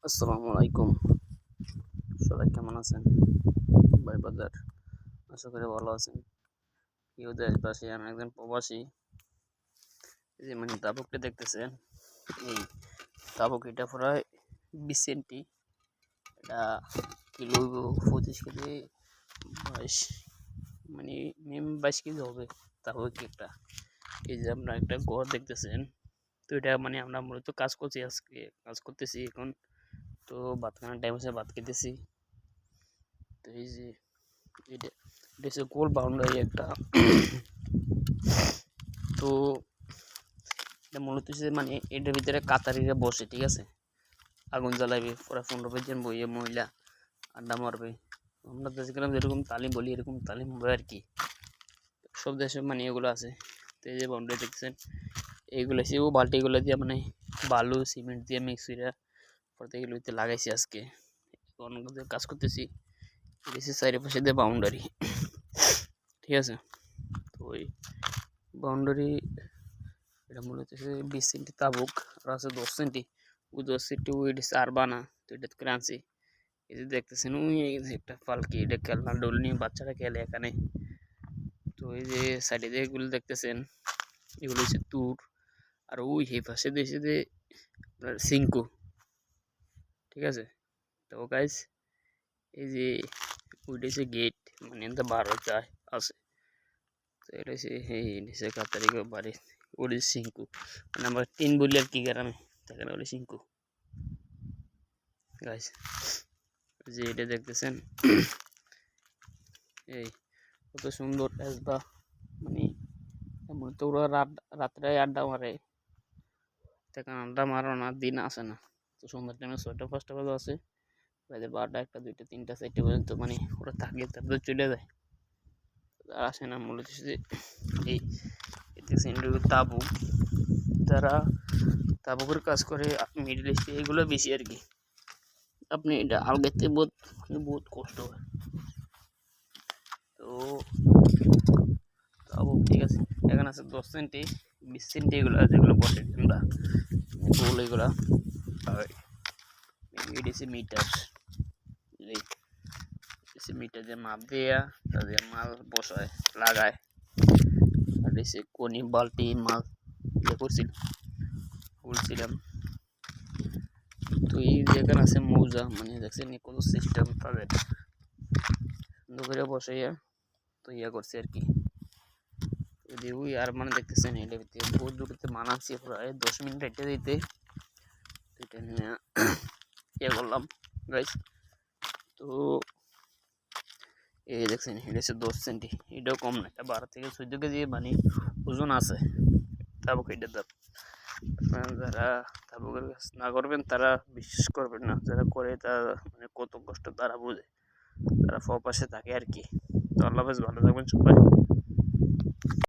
আসসালামু আলাইকুম। সবাই কেমন আছেন? ভাই বাজার আশা করি ভালো আছেন। কেউ দেশবাসী, আমি একজন প্রবাসী। এই যে তাবুকটা দেখতেছেন, এই তাবুক এটা প্রায় 20 সেন্টি। এটা কিলো 25 কেজি, 22 মিনিমাম 22 কেজি হবে তাবুক একটা। এই যে আপনারা একটা ঘর দেখতেছেন, তো এটা আমরা মূলত কাজ করছি, আজকে কাজ করতেছি এখন। তো ভাত খাওয়ার টাইম হচ্ছে, ভাত খেতেছি। তো এই যে এটা এটা হচ্ছে গোল বাউন্ডারি একটা। তো এটা মূলত হচ্ছে এটার ভিতরে কাতারিরা বসে, ঠিক আছে, আগুন জ্বালাবে, পুরো 15-20 জন বইয়ে মহিলা আড্ডা মারবে। আমরা দেশে গেলাম যেরকম তালিম বলি, এরকম তালিম হবে আর কি। সব দেশে এগুলো আছে। তো এই যে বাউন্ডারি দেখছেন, এইগুলো সে বাল্টিগুলো দিয়ে বালু সিমেন্ট দিয়ে মিক্স করে পরে এগুলোতে লাগাইছি আজকে। অন্য কাজ করতেছি। চারিপাশে দিয়ে বাউন্ডারি, ঠিক আছে। তো ওই বাউন্ডারি এটা মূলত 20 সেন্টি তাবুক, আর আছে 10 সেন্টি। ওই 10 সেন্টি ওই আর বানা, তো এটা করে আনছি। এই যে দেখতেছেন, ওই একটা পালকি, এটা খেলনা ডোল নিয়ে বাচ্চারা খেলে এখানে। তো এই যে সাইডে যে এগুলো দেখতেছেন, এগুলো হচ্ছে তুর। আর ওই এই পাশে দিয়েছে যে আপনার সিঙ্কু, ঠিক আছে। তো গাইস, এই যে ওইটা হচ্ছে গেট, এটা বারো যায় আছে। তো এটা হচ্ছে এই নিচে কাতারি বাড়ি, ওটা সিঙ্কু, আমরা 3 বলি আর কি গ্রামে, সেখানে বলে সিঙ্কু। গাইস, যে এটা দেখতেছেন, এই কত সুন্দর আসবা, এমন তো ওরা রাত্রে আড্ডা মারে, সেখানে আড্ডা মারো না দিন আসে না। তো সন্ধ্যার টাইমে 6টা-5টা বাজে আছে, রাতের 12টা, 1টা, 2টা, 3টা, 4টা পর্যন্ত ওরা থাকে, তারপরে চলে যায়, আর আসে না। মূলত এই তাবু, যারা তাবুকের কাজ করে মিডল ইস্টে, এগুলো বেশি আর কি। আপনি এটা আলগাতে বহুত কষ্ট হয়। তো তাবুক, ঠিক আছে, এখানে আছে 10 সেন্টি, 20 সেন্টি, এগুলো যেগুলো বসে আমরা গোল, এগুলা এডিসি মিটার, মিটার দিয়ে মাপ দেয়া, তাদের মাল বসায় লাগায়। আর এসে কোনি বালতি মাল বলছিলাম। তো এই যেখানে আছে মৌজা, দেখছেন কত সিস্টেম তাদের করে বসে তো করছে আর কি। যদি ওই আর দেখতেছেন, এটা বহুত দূরতে মানাচ্ছি, প্রায় 10 মিনিট হেঁটে দিতে। এটা নিয়ে করলাম গাইস। তো এই দেখছেন, এটা হচ্ছে 10 সেন্টি, এটাও কম না, এটা 12 থেকে 14 কেজি ওজন আছে তাবুক। এটা দাম, যারা তাবুকের কাজ না করবেন তারা বিশ্বাস করবেন না, যারা করে তারা কত কষ্ট তারা বুঝে, তারা প্রবাসে থাকে আর কি। তো আল্লাহ হাফেজ, ভালো থাকবেন সবাই।